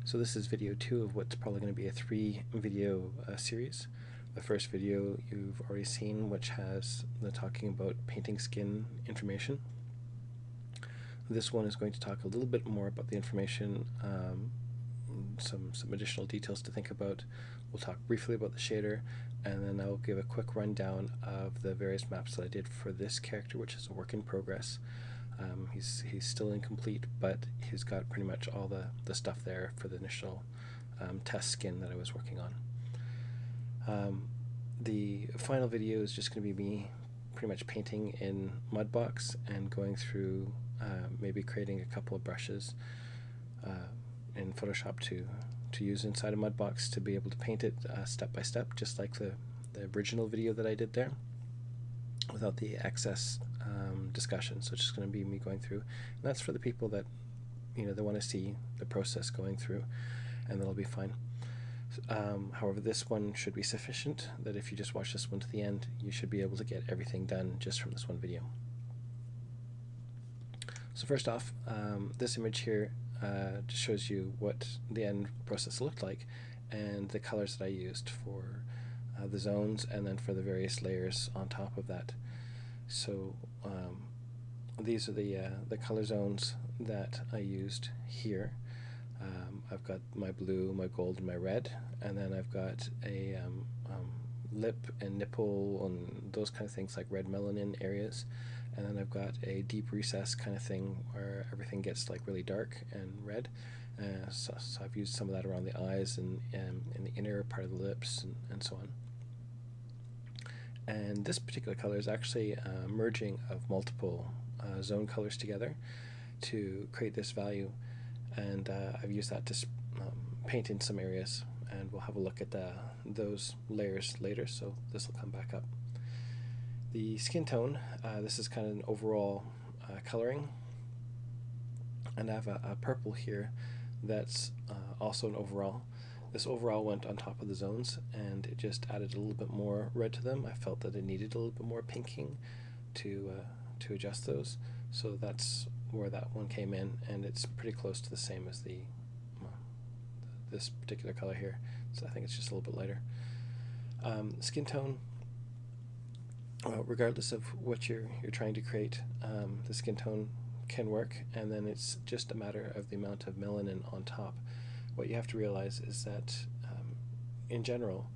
So this is video 2 of what's probably going to be a 3-video series. The first video you've already seen, which has the talking about painting skin information. This one is going to talk a little bit more about the information, some additional details to think about. We'll talk briefly about the shader, and then I'll give a quick rundown of the various maps that I did for this character, which is a work in progress. He's still incomplete, but he's got pretty much all the stuff there for the initial test skin that I was working on. The final video is just going to be me pretty much painting in Mudbox and going through maybe creating a couple of brushes in Photoshop to use inside a Mudbox to be able to paint it step by step, just like the original video that I did there, without the excess discussion. So it's just going to be me going through, and that's for the people that they want to see the process going through, and that'll be fine. However, this one should be sufficient, that if you just watch this one to the end, you should be able to get everything done just from this one video. So first off, this image here just shows you what the end process looked like and the colors that I used for the zones and then for the various layers on top of that. So these are the color zones that I used here. I've got my blue, my gold, and my red, and then I've got a lip and nipple and those kind of things, like red melanin areas, and then I've got a deep recess kind of thing where everything gets like really dark and red. So I've used some of that around the eyes and in the inner part of the lips and so on. And this particular color is actually a merging of multiple zone colors together to create this value, and I've used that to paint in some areas, and we'll have a look at those layers later, so this will come back up. The skin tone, this is kind of an overall coloring, and I have a purple here that's also an overall. This overall went on top of the zones, and it just added a little bit more red to them. I felt that it needed a little bit more pinking to adjust those, so that's where that one came in, and it's pretty close to the same as this particular color here, so I think it's just a little bit lighter. Skin tone, well, regardless of what you're trying to create, the skin tone can work, and then it's just a matter of the amount of melanin on top. What you have to realize is that in general,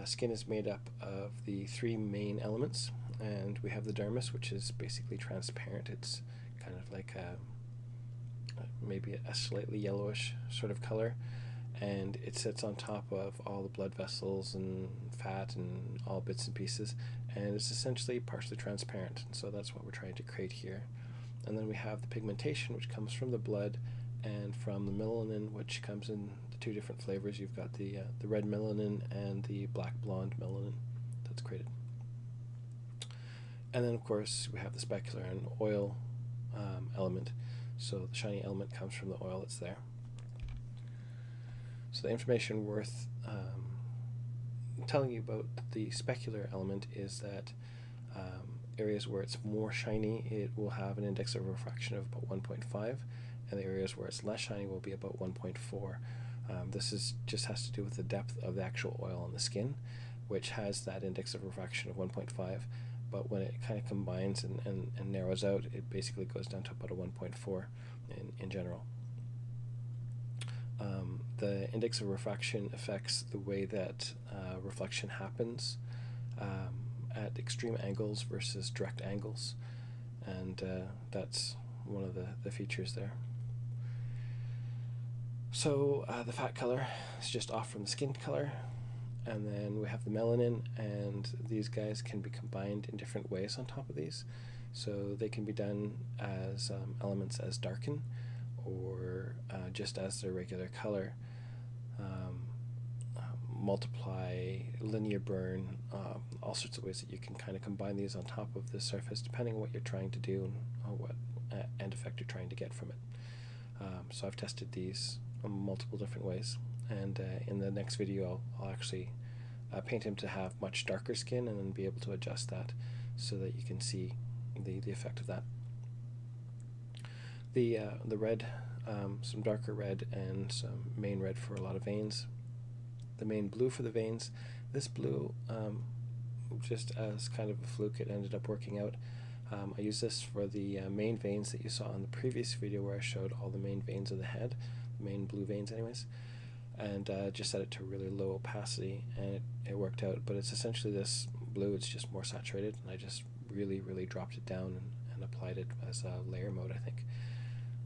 skin is made up of the 3 main elements, and we have the dermis, which is basically transparent. It's kind of like maybe a slightly yellowish sort of color, and it sits on top of all the blood vessels and fat and all bits and pieces, and it's essentially partially transparent, so that's what we're trying to create here. And then we have the pigmentation, which comes from the blood and from the melanin, which comes in the 2 different flavors. You've got the red melanin and the black blonde melanin that's created. And then of course we have the specular and oil element, so the shiny element comes from the oil that's there. So the information worth telling you about the specular element is that areas where it's more shiny, it will have an index of refraction of about 1.5, and the areas where it's less shiny will be about 1.4. This just has to do with the depth of the actual oil on the skin, which has that index of refraction of 1.5, but when it kind of combines and narrows out, it basically goes down to about a 1.4 in general. The index of refraction affects the way that reflection happens at extreme angles versus direct angles, and that's one of the features there. So the fat color is just off from the skin color, and then we have the melanin, and these guys can be combined in different ways on top of these. So they can be done as elements as darken, or just as their regular color, multiply, linear burn, all sorts of ways that you can kind of combine these on top of the surface depending on what you're trying to do and what end effect you're trying to get from it. So I've tested these multiple different ways, and in the next video I'll actually paint him to have much darker skin and then be able to adjust that so that you can see the effect of that. The red some darker red, and some main red for a lot of veins. The main blue for the veins. This blue, just as kind of a fluke, it ended up working out. I used this for the main veins that you saw in the previous video where I showed all the main veins of the head, the main blue veins anyways, and just set it to really low opacity, and it worked out. But it's essentially this blue, it's just more saturated, and I just really dropped it down and applied it as a layer mode, I think.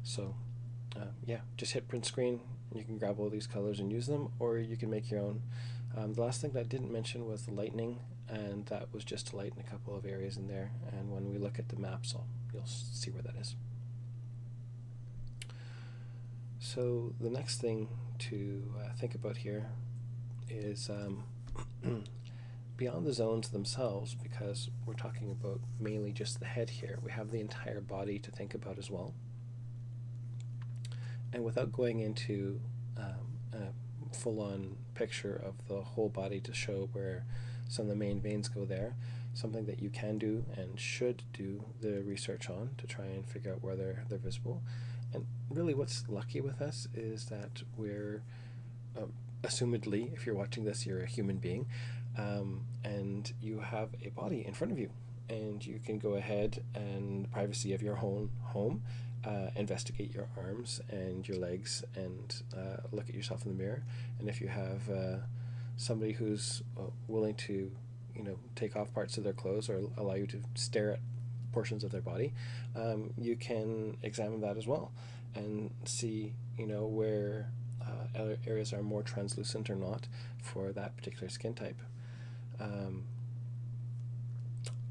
So yeah, just hit print screen, and you can grab all these colors and use them, or you can make your own. The last thing that I didn't mention was the lightning, and that was just to lighten a couple of areas in there, and when we look at the maps you'll see where that is. So the next thing to think about here is beyond the zones themselves, because we're talking about mainly just the head here, we have the entire body to think about as well. And without going into a full-on picture of the whole body to show where some of the main veins go there, something that you can do and should do the research on to try and figure out where they're visible. And really what's lucky with us is that we're, assumedly, if you're watching this, you're a human being, and you have a body in front of you, and you can go ahead and the privacy of your own home, investigate your arms and your legs, and look at yourself in the mirror. And if you have somebody who's willing to, take off parts of their clothes or allow you to stare at portions of their body, you can examine that as well and see, where areas are more translucent or not for that particular skin type.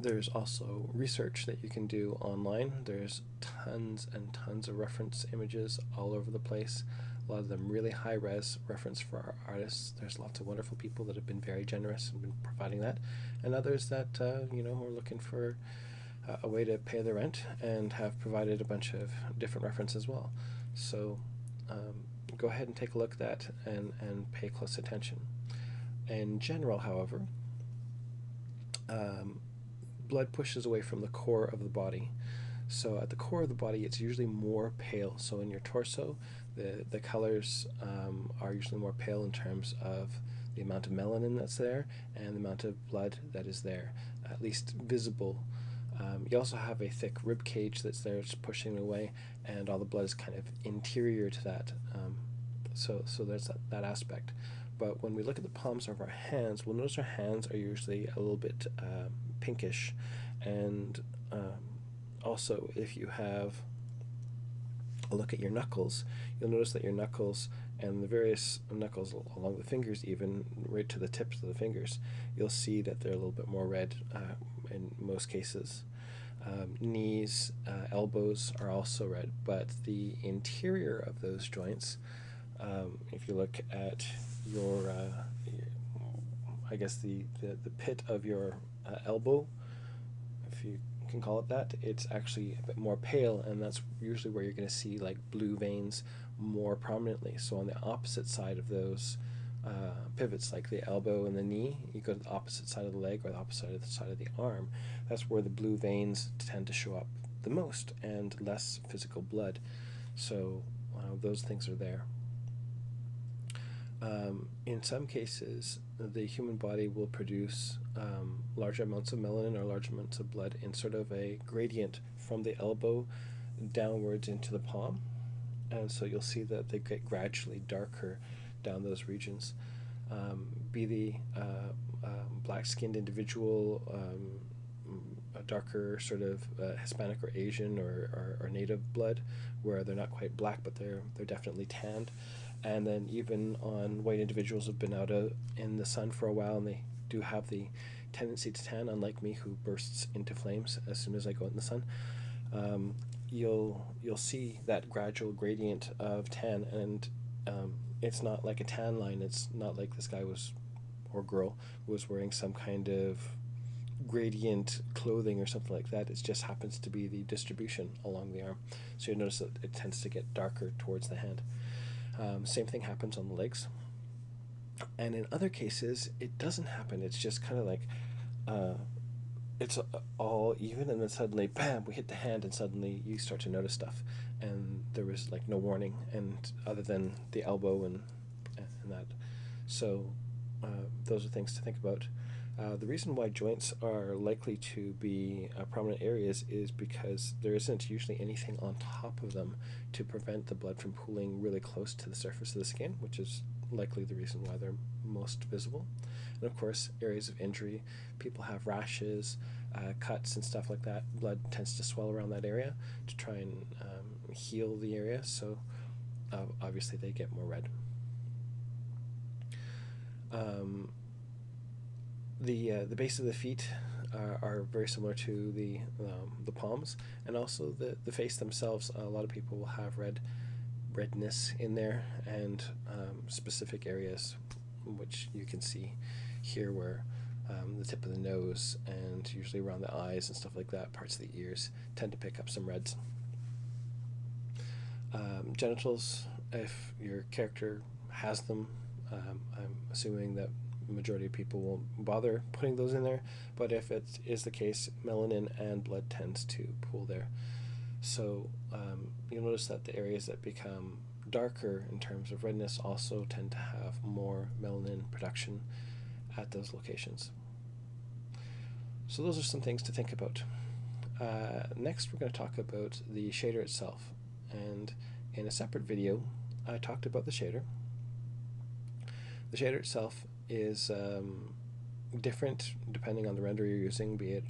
There's also research that you can do online. There's tons and tons of reference images all over the place. A lot of them really high res reference for our artists. There's lots of wonderful people that have been very generous and been providing that, and others that are looking for a way to pay their rent and have provided a bunch of different references as well. So go ahead and take a look at that and pay close attention. In general, however, blood pushes away from the core of the body. So at the core of the body, it's usually more pale. So in your torso, the colors are usually more pale in terms of the amount of melanin that's there and the amount of blood that is there, at least visible. You also have a thick rib cage that's there, it's pushing away, and all the blood is kind of interior to that. So there's that aspect. But when we look at the palms of our hands, we'll notice our hands are usually a little bit pinkish, and also if you have a look at your knuckles, you'll notice that your knuckles and the various knuckles along the fingers, even right to the tips of the fingers, you'll see that they're a little bit more red in most cases. Knees, elbows are also red, but the interior of those joints, if you look at your I guess the pit of your elbow, if you can call it that, it's actually a bit more pale, and that's usually where you're going to see like blue veins more prominently. So on the opposite side of those pivots, like the elbow and the knee, you go to the opposite side of the leg or the opposite side of the arm. That's where the blue veins tend to show up the most, and less physical blood. So those things are there. In some cases, the human body will produce large amounts of melanin or large amounts of blood in sort of a gradient from the elbow downwards into the palm, and so you'll see that they get gradually darker down those regions. Be the black-skinned individual, a darker sort of Hispanic or Asian or native blood, where they're not quite black but they're definitely tanned. And then even on white individuals who've been out in the sun for a while, and they do have the tendency to tan, unlike me, who bursts into flames as soon as I go out in the sun. You'll see that gradual gradient of tan, and it's not like a tan line. It's not like this guy or girl was wearing some kind of gradient clothing or something like that. It just happens to be the distribution along the arm. So you notice that it tends to get darker towards the hand. Same thing happens on the legs. And in other cases, it doesn't happen. It's just kind of like it's all even, and then suddenly, bam, we hit the hand, and suddenly you start to notice stuff. and there was like no warning, and other than the elbow and that. So those are things to think about. The reason why joints are likely to be prominent areas is because there isn't usually anything on top of them to prevent the blood from pooling really close to the surface of the skin, which is likely the reason why they're most visible. And of course, areas of injury, people have rashes, cuts and stuff like that. Blood tends to swell around that area to try and heal the area, so obviously they get more red. The base of the feet are very similar to the palms, and also the face themselves. A lot of people will have redness in there, and specific areas, which you can see here, where the tip of the nose and usually around the eyes and stuff like that, parts of the ears, tend to pick up some reds. Genitals, if your character has them, I'm assuming that the majority of people won't bother putting those in there, but if it is the case, melanin and blood tends to pool there. So you'll notice that the areas that become darker in terms of redness also tend to have more melanin production at those locations. So those are some things to think about. Next, we're going to talk about the shader itself, and in a separate video I talked about the shader. The shader itself is different depending on the render you're using, be it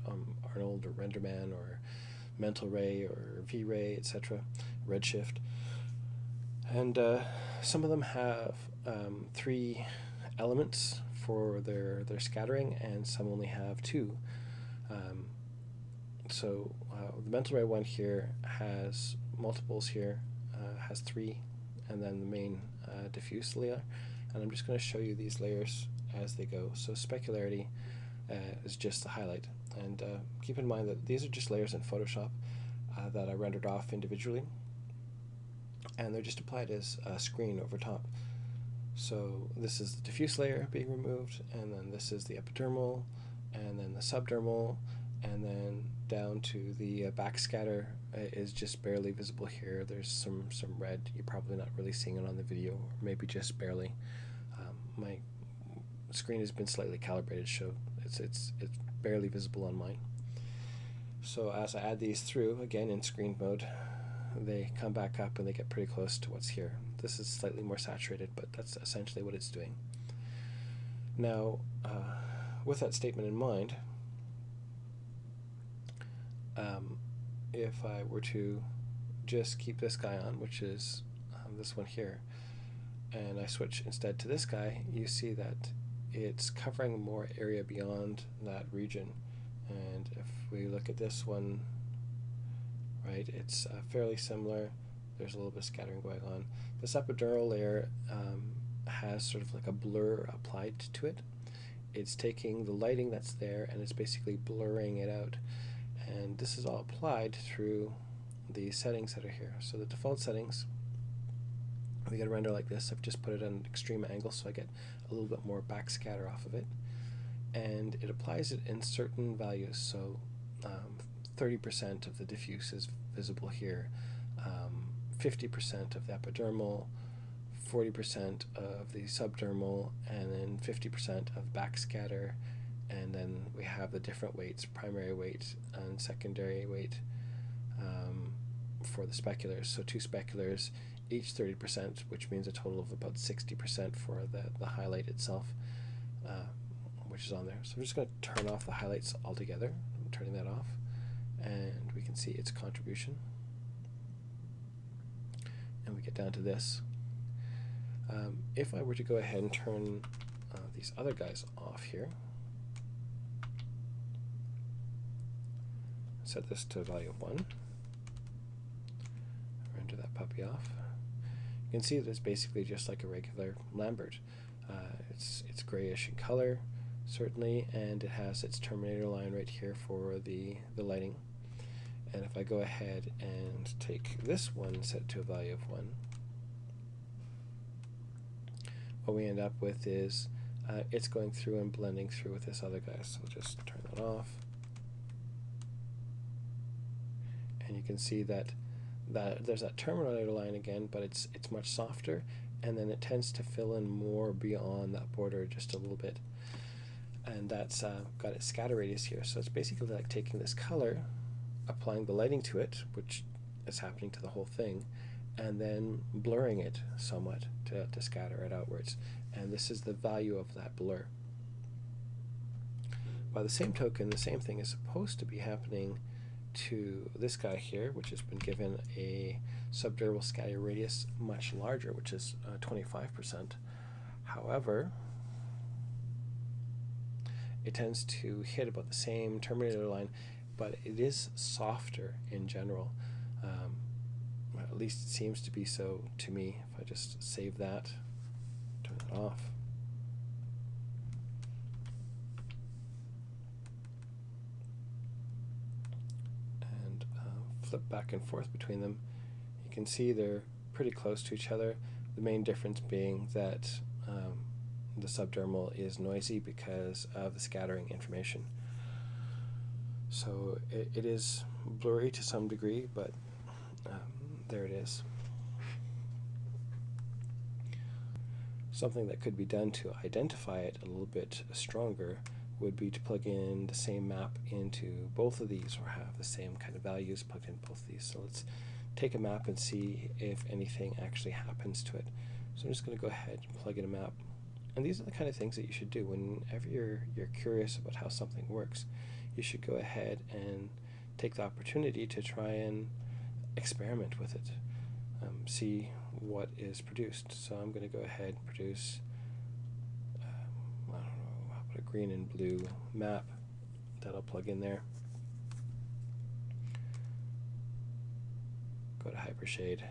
Arnold or RenderMan or Mental Ray or V-Ray, etc., Redshift. And some of them have 3 elements for their scattering, and some only have 2. So the Mental Ray one here has multiples here, has 3, and then the main diffuse layer. And I'm just going to show you these layers as they go. So specularity is just the highlight, and keep in mind that these are just layers in Photoshop that I rendered off individually, and they're just applied as a screen over top. So this is the diffuse layer being removed, and then this is the epidermal, and then the subdermal, and then down to the backscatter is just barely visible here. There's some red. You're probably not really seeing it on the video, or maybe just barely. My screen has been slightly calibrated, so it's barely visible on mine. So as I add these through, again in screen mode, they come back up and they get pretty close to what's here. This is slightly more saturated, but that's essentially what it's doing. Now, with that statement in mind, if I were to just keep this guy on, which is this one here, and I switch instead to this guy, you see that it's covering more area beyond that region. And if we look at this one, right, it's fairly similar. There's a little bit of scattering going on. This epidermal layer has sort of like a blur applied to it. It's taking the lighting that's there and it's basically blurring it out. And this is all applied through the settings that are here. So the default settings, we get a render like this. I've just put it at an extreme angle so I get a little bit more backscatter off of it. And it applies it in certain values. So 30% of the diffuse is visible here, 50% of the epidermal, 40% of the subdermal, and then 50% of backscatter. And then we have the different weights, primary weight and secondary weight for the speculars. So 2 speculars, each 30%, which means a total of about 60% for the highlight itself, which is on there. So I'm just going to turn off the highlights altogether. I'm turning that off, and we can see its contribution. And we get down to this. If I were to go ahead and turn these other guys off here, set this to a value of 1, render that puppy off. You can see that it's basically just like a regular Lambert. It's grayish in color, certainly, and it has its terminator line right here for the lighting. And if I go ahead and take this one and set it to a value of 1, what we end up with is it's going through and blending through with this other guy. So we'll just turn that off. And you can see that that there's that terminator line again, but it's much softer, and then it tends to fill in more beyond that border just a little bit. And that's got its scatter radius here. So it's basically like taking this color, applying the lighting to it, which is happening to the whole thing, and then blurring it somewhat to scatter it outwards. And this is the value of that blur. By the same token, the same thing is supposed to be happening to this guy here, which has been given a subdermal scatter radius much larger, which is 25%. However, it tends to hit about the same terminator line, but it is softer in general. At least it seems to be so to me. If I just save that, turn it off. And flip back and forth between them, you can see they're pretty close to each other. The main difference being that the subdermal is noisy because of the scattering information. So it is blurry to some degree, but there it is. Something that could be done to identify it a little bit stronger would be to plug in the same map into both of these, or have the same kind of values plugged in both of these. So let's take a map and see if anything actually happens to it. So I'm just going to go ahead and plug in a map. And these are the kind of things that you should do whenever you're curious about how something works. You should go ahead and take the opportunity to try and experiment with it, see what is produced. So I'm going to go ahead and produce, I don't know, I'll put a green and blue map that I'll plug in there. Go to Hypershade.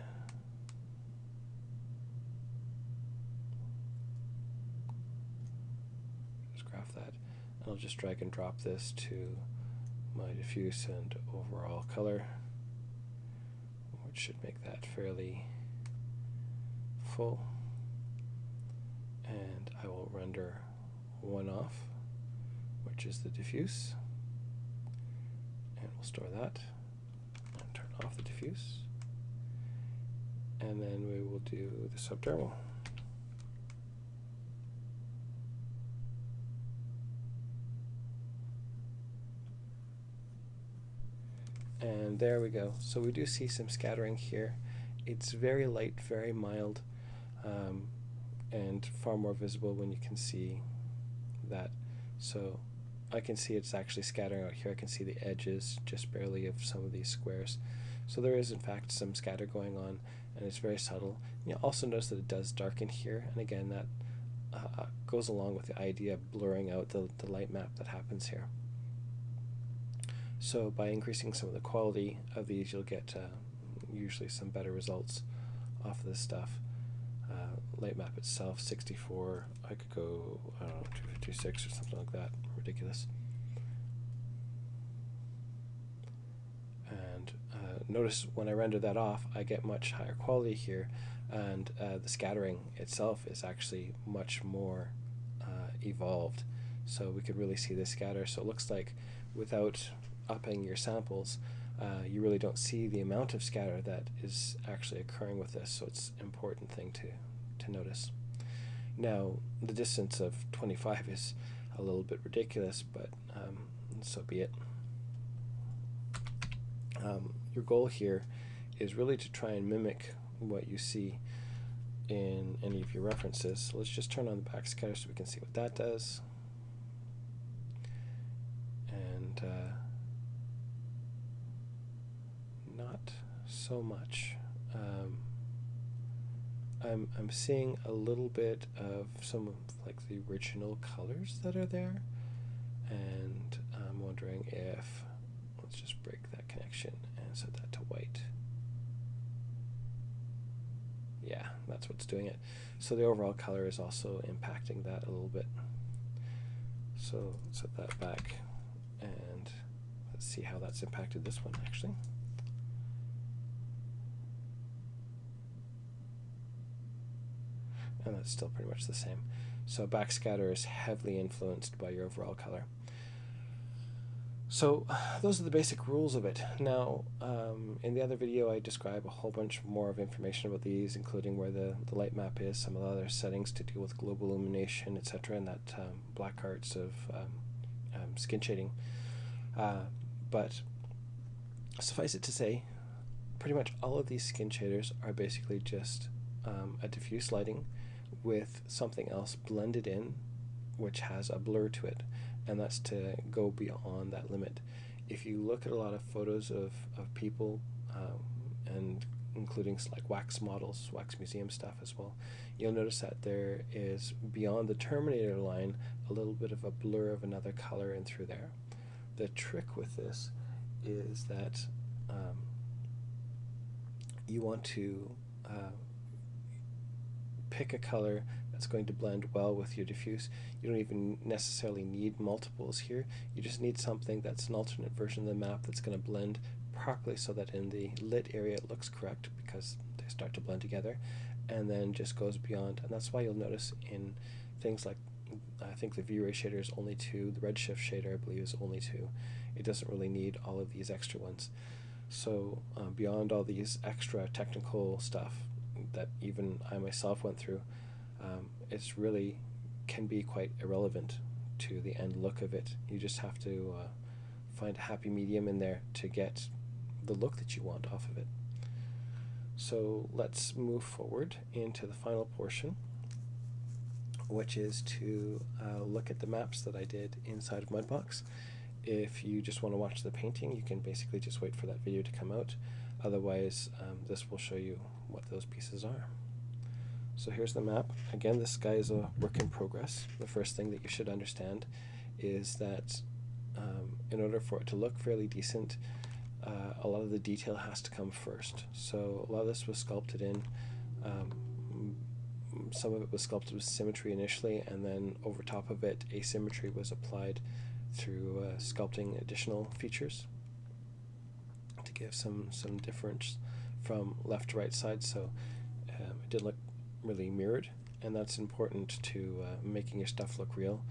Just graph that. And I'll just drag and drop this to my diffuse and overall color, which should make that fairly full. And I will render one off, which is the diffuse, and we'll store that and turn off the diffuse, and then we will do the subdermal. And there we go. So we do see some scattering here. It's very light, very mild, and far more visible when you can see that. So I can see it's actually scattering out here. I can see the edges just barely of some of these squares. So there is in fact some scatter going on, and it's very subtle. You also notice that it does darken here, and again that goes along with the idea of blurring out the light map that happens here. So by increasing some of the quality of these, you'll get usually some better results off of this stuff. Light map itself, 64. I could go, I don't know, 256 or something like that. Ridiculous. And notice when I render that off, I get much higher quality here, and the scattering itself is actually much more evolved. So we could really see the scatter. So it looks like without upping your samples, you really don't see the amount of scatter that is actually occurring with this. So it's an important thing to notice. Now, the distance of 25 is a little bit ridiculous, but so be it. Your goal here is really to try and mimic what you see in any of your references. So let's just turn on the backscatter so we can see what that does. And not so much. I'm seeing a little bit of some of like the original colors that are there, and I'm wondering if, let's just break that connection and set that to white. Yeah, that's what's doing it. So the overall color is also impacting that a little bit. So set that back, and let's see how that's impacted this one actually. And that's still pretty much the same. So backscatter is heavily influenced by your overall color. So those are the basic rules of it. Now, in the other video, I describe a whole bunch more of information about these, including where the light map is, some of the other settings to deal with global illumination, etc., and that black arts of skin shading. But suffice it to say, pretty much all of these skin shaders are basically just a diffuse lighting with something else blended in, which has a blur to it, and that's to go beyond that limit. If you look at a lot of photos of people, and including like wax models, wax museum stuff as well, you'll notice that there is, beyond the terminator line, a little bit of a blur of another color in through there. The trick with this is that you want to pick a color that's going to blend well with your diffuse. You don't even necessarily need multiples here. You just need something that's an alternate version of the map that's going to blend properly so that in the lit area it looks correct, because they start to blend together, and then just goes beyond. And that's why you'll notice in things like, I think the V-Ray shader is only 2, the Redshift shader I believe is only 2. It doesn't really need all of these extra ones. So beyond all these extra technical stuff that even I myself went through, it's really can be quite irrelevant to the end look of it. You just have to find a happy medium in there to get the look that you want off of it. So let's move forward into the final portion, which is to look at the maps that I did inside of Mudbox. If you just want to watch the painting, you can basically just wait for that video to come out. Otherwise, this will show you what those pieces are. So here's the map. Again, this guy is a work in progress. The first thing that you should understand is that in order for it to look fairly decent, a lot of the detail has to come first. So a lot of this was sculpted in. Some of it was sculpted with symmetry initially, and then over top of it, asymmetry was applied through sculpting additional features to give some difference from left to right side. So it didn't look really mirrored, and that's important to making your stuff look real.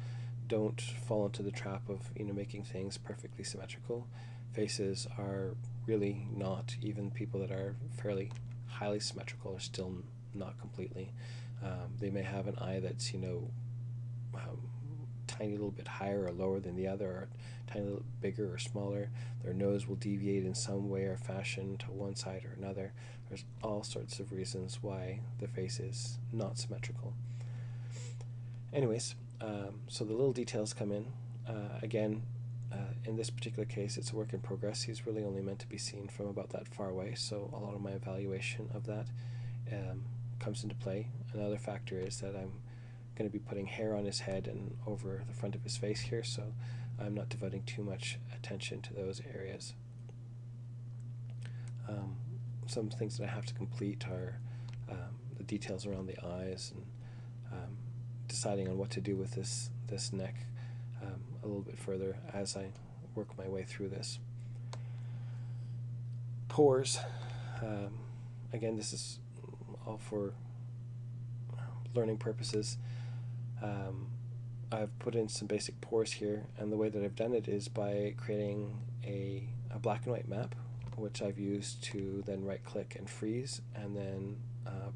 Don't fall into the trap of making things perfectly symmetrical. Faces are really not. Even people that are fairly highly symmetrical are still not completely. They may have an eye that's tiny little bit higher or lower than the other, or tiny little bigger or smaller. Their nose will deviate in some way or fashion to one side or another. There's all sorts of reasons why the face is not symmetrical. Anyways, so the little details come in. Again, in this particular case, it's a work in progress. He's really only meant to be seen from about that far away, so a lot of my evaluation of that comes into play. Another factor is that I'm going to be putting hair on his head and over the front of his face here, so I'm not devoting too much attention to those areas. Some things that I have to complete are the details around the eyes, and deciding on what to do with this neck a little bit further as I work my way through this. Pores. Again, this is all for learning purposes. I've put in some basic pores here, and the way that I've done it is by creating a black and white map, which I've used to then right click and freeze and then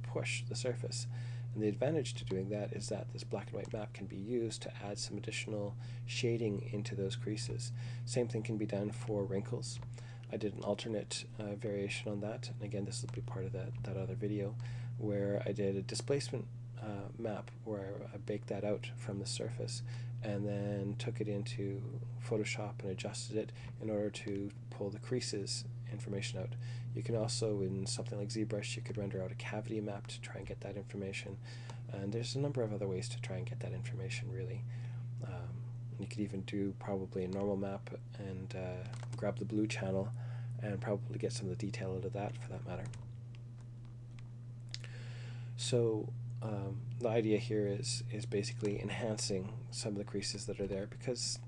push the surface. And the advantage to doing that is that this black and white map can be used to add some additional shading into those creases. Same thing can be done for wrinkles. I did an alternate variation on that, and again, this will be part of that other video, where I did a displacement map where I baked that out from the surface and then took it into Photoshop and adjusted it in order to pull the creases information out. You can also, in something like ZBrush, you could render out a cavity map to try and get that information, and there's a number of other ways to try and get that information, really. You could even do probably a normal map and grab the blue channel and probably get some of the detail out of that, for that matter. So the idea here is basically enhancing some of the creases that are there, because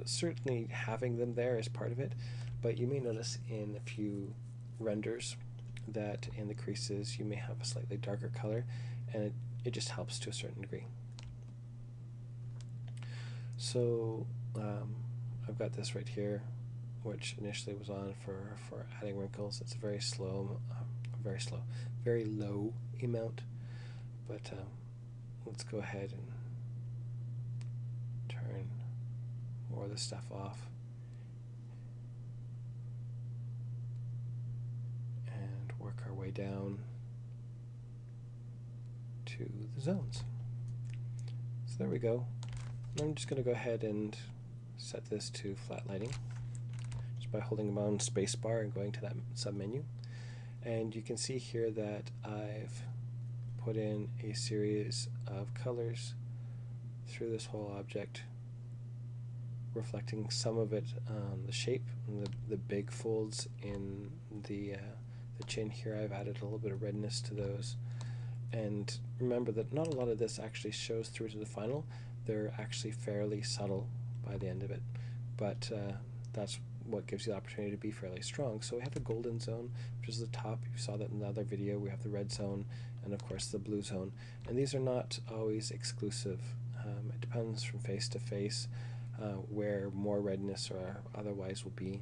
certainly having them there is part of it, but you may notice in a few renders that in the creases you may have a slightly darker color, and it just helps to a certain degree. So I've got this right here, which initially was on for adding wrinkles. It's a very slow, very low amount, but let's go ahead and turn more of the stuff off and work our way down to the zones. So there we go. And I'm just going to go ahead and set this to flat lighting just by holding down spacebar and going to that submenu. And you can see here that I've put in a series of colors through this whole object, reflecting some of it on the shape and the big folds in the chin here. I've added a little bit of redness to those. And remember that not a lot of this actually shows through to the final. They're actually fairly subtle by the end of it, but that's what gives you the opportunity to be fairly strong. So we have the golden zone, which is the top. You saw that in the other video. We have the red zone and of course the blue zone, and these are not always exclusive. It depends from face to face where more redness or otherwise will be.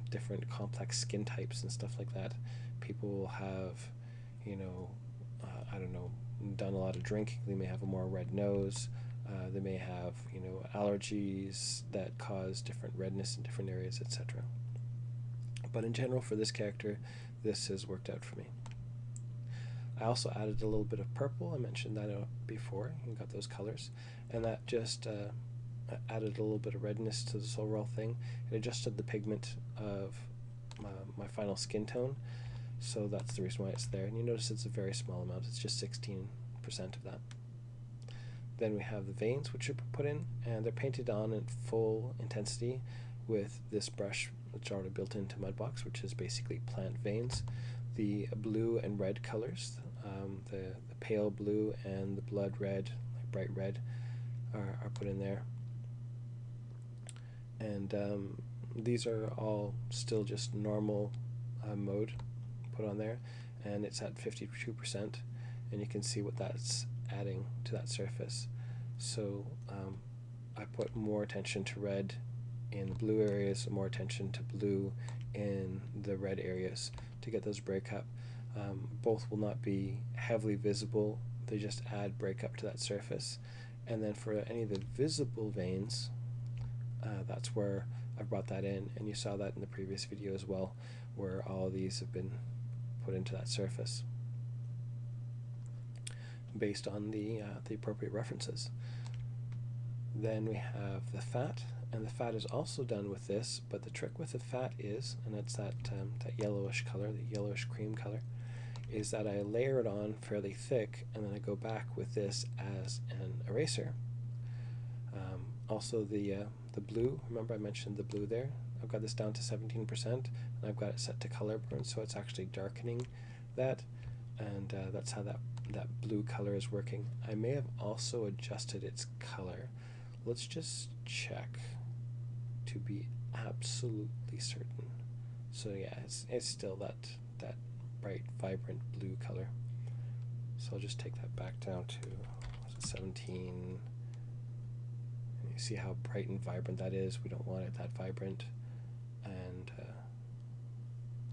Different complex skin types and stuff like that. People will have, you know, I don't know, done a lot of drinking. They may have a more red nose. They may have, you know, allergies that cause different redness in different areas, etc. But in general, for this character, this has worked out for me. I also added a little bit of purple. I mentioned that before. You got those colors, and that just added a little bit of redness to this overall thing. It adjusted the pigment of my final skin tone, so that's the reason why it's there. And you notice it's a very small amount. It's just 16% of that. Then we have the veins, which are put in, and they're painted on at full intensity with this brush that's already built into Mudbox, which is basically plant veins. The blue and red colors, the pale blue and the blood red, like bright red, are put in there. And these are all still just normal mode put on there, and it's at 52%, and you can see what that's adding to that surface. So I put more attention to red in the blue areas, more attention to blue in the red areas to get those breakup. Both will not be heavily visible, they just add breakup to that surface. And then for any of the visible veins, that's where I brought that in, and you saw that in the previous video as well, where all of these have been put into that surface based on the appropriate references. Then we have the fat, and the fat is also done with this, but the trick with the fat is, and it's that yellowish color, the yellowish cream color, is that I layer it on fairly thick, and then I go back with this as an eraser. Also the blue, remember I mentioned the blue there? I've got this down to 17%, and I've got it set to color burn, so it's actually darkening that, and that's how that blue color is working. I may have also adjusted its color. Let's just check to be absolutely certain. So yeah, it's still that bright, vibrant blue color. So I'll just take that back down to 17. And you see how bright and vibrant that is. We don't want it that vibrant, and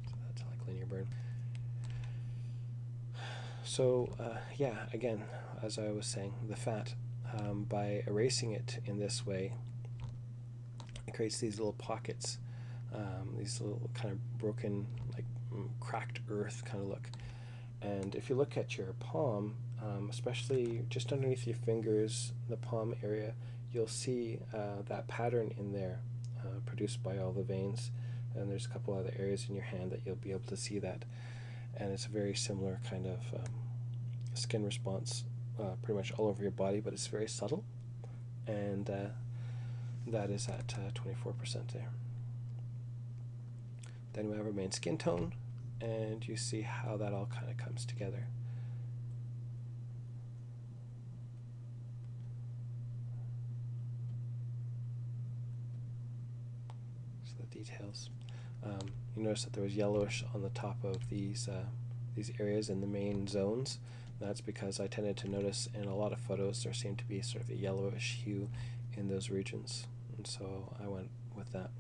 so that's like linear burn. So yeah, again, as I was saying, the fat, by erasing it in this way, it creates these little pockets, these little kind of broken, like cracked earth kind of look. And if you look at your palm, especially just underneath your fingers, the palm area, you'll see that pattern in there produced by all the veins. And there's a couple other areas in your hand that you'll be able to see that. And it's a very similar kind of skin response pretty much all over your body, but it's very subtle, and that is at 24% there. Then we have our main skin tone, and you see how that all kind of comes together. So the details. You notice that there was yellowish on the top of these areas in the main zones. That's because I tended to notice in a lot of photos there seemed to be sort of a yellowish hue in those regions. and so I went with that.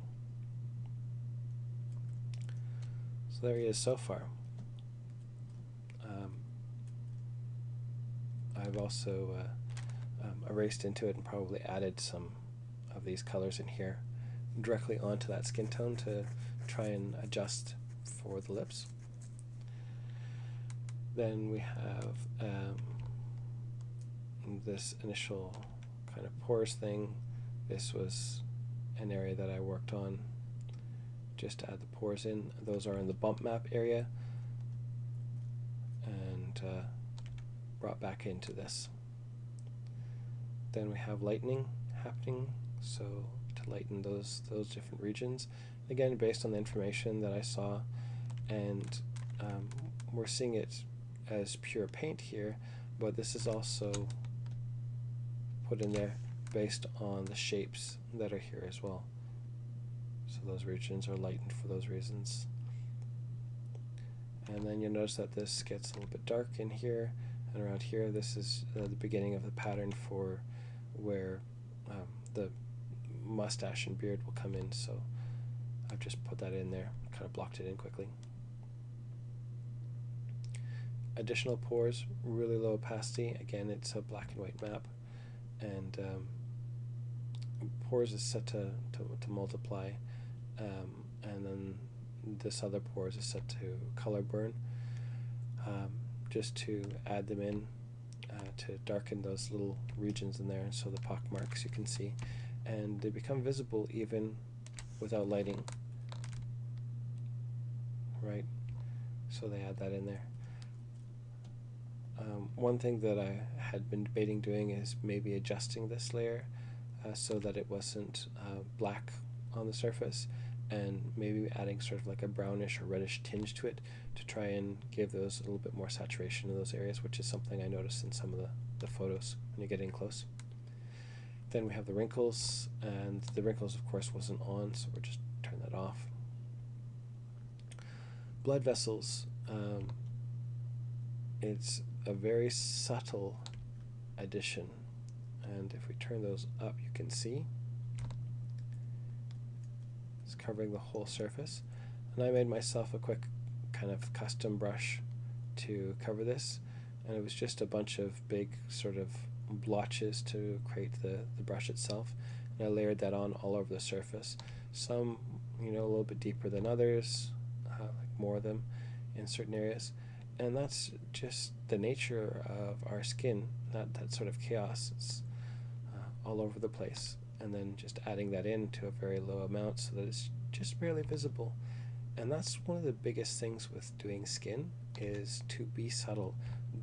So there he is so far. I've also erased into it and probably added some of these colors in here directly onto that skin tone to try and adjust for the lips. Then we have this initial kind of pores thing. This was an area that I worked on just to add the pores in. Those are in the bump map area, and brought back into this. Then we have lightening happening, so to lighten those different regions, again based on the information that I saw, and we're seeing it as pure paint here, but this is also put in there based on the shapes that are here as well. So those regions are lightened for those reasons. And then you'll notice that this gets a little bit dark in here, and around here this is the beginning of the pattern for where the mustache and beard will come in, so I've just put that in there, kind of blocked it in quickly. Additional pores, really low opacity. Again, it's a black and white map, and pores is set to multiply, and then this other pores is set to color burn, just to add them in to darken those little regions in there, so the pock marks you can see, and they become visible even without lighting, right? So they add that in there. One thing that I had been debating doing is maybe adjusting this layer so that it wasn't black on the surface, and maybe adding sort of like a brownish or reddish tinge to it to try and give those a little bit more saturation in those areas, which is something I noticed in some of the photos when you get in close. Then we have the wrinkles, and the wrinkles of course wasn't on, so we'll just turn that off. Blood vessels, it's a very subtle addition, and if we turn those up you can see it's covering the whole surface. And I made myself a quick kind of custom brush to cover this, and it was just a bunch of big sort of blotches to create the brush itself, and I layered that on all over the surface. Some, you know, a little bit deeper than others, like more of them in certain areas, and that's just the nature of our skin, that sort of chaos. It's all over the place, and then just adding that in to a very low amount so that it's just barely visible. And that's one of the biggest things with doing skin, is to be subtle.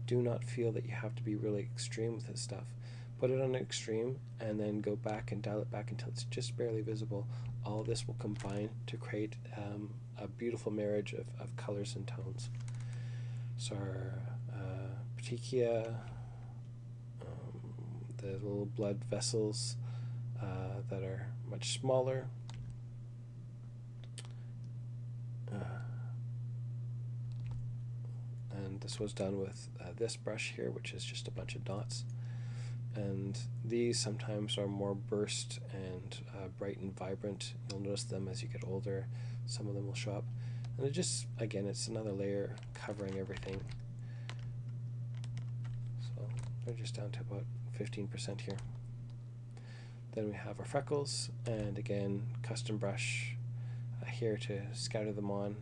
Do not feel that you have to be really extreme with this stuff. Put it on an extreme and then go back and dial it back until it's just barely visible. All of this will combine to create a beautiful marriage of colors and tones. So our petechia, the little blood vessels that are much smaller, and this was done with this brush here, which is just a bunch of dots, and these sometimes are more burst and bright and vibrant. You'll notice them as you get older. Some of them will show up, and it just, again, it's another layer covering everything. So they're just down to about 15% here. Then we have our freckles, and again, custom brush here to scatter them on.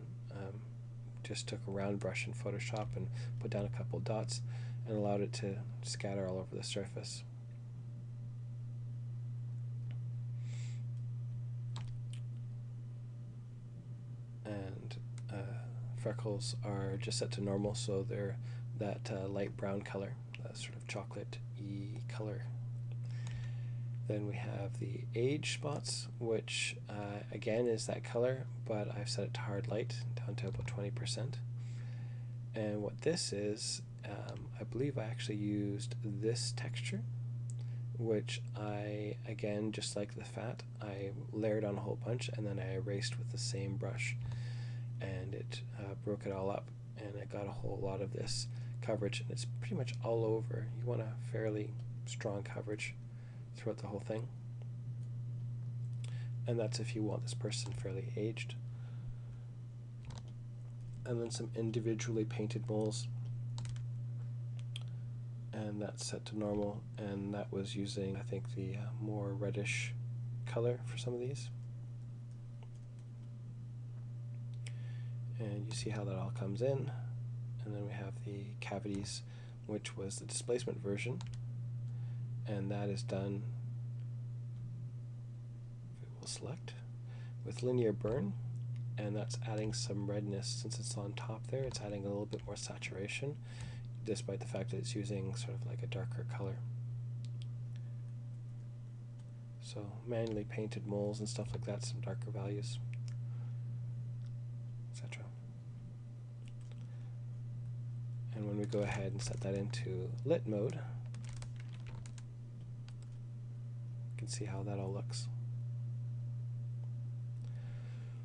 Just took a round brush in Photoshop and put down a couple dots and allowed it to scatter all over the surface. And freckles are just set to normal, so they're that light brown color, that sort of chocolate-y color. Then we have the age spots, which again is that color, but I've set it to hard light, down to about 20%. And what this is, I believe I actually used this texture, which I, again, just like the fat, I layered on a whole bunch and then I erased with the same brush, and it broke it all up, and I got a whole lot of this coverage, and it's pretty much all over. You want a fairly strong coverage throughout the whole thing. and that's if you want this person fairly aged. And then some individually painted moles, and that's set to normal, and that was using, I think, the more reddish color for some of these. And you see how that all comes in. And then we have the cavities, which was the displacement version, and that is done, we'll select, with linear burn, and that's adding some redness. Since it's on top there, it's adding a little bit more saturation, despite the fact that it's using sort of like a darker color. So manually painted moles and stuff like that, some darker values, etc. And when we go ahead and set that into lit mode, you can see how that all looks.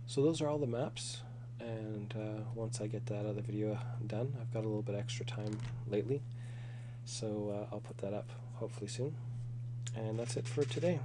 So those are all the maps, and once I get that other video done, I've got a little bit extra time lately, so I'll put that up hopefully soon. And that's it for today.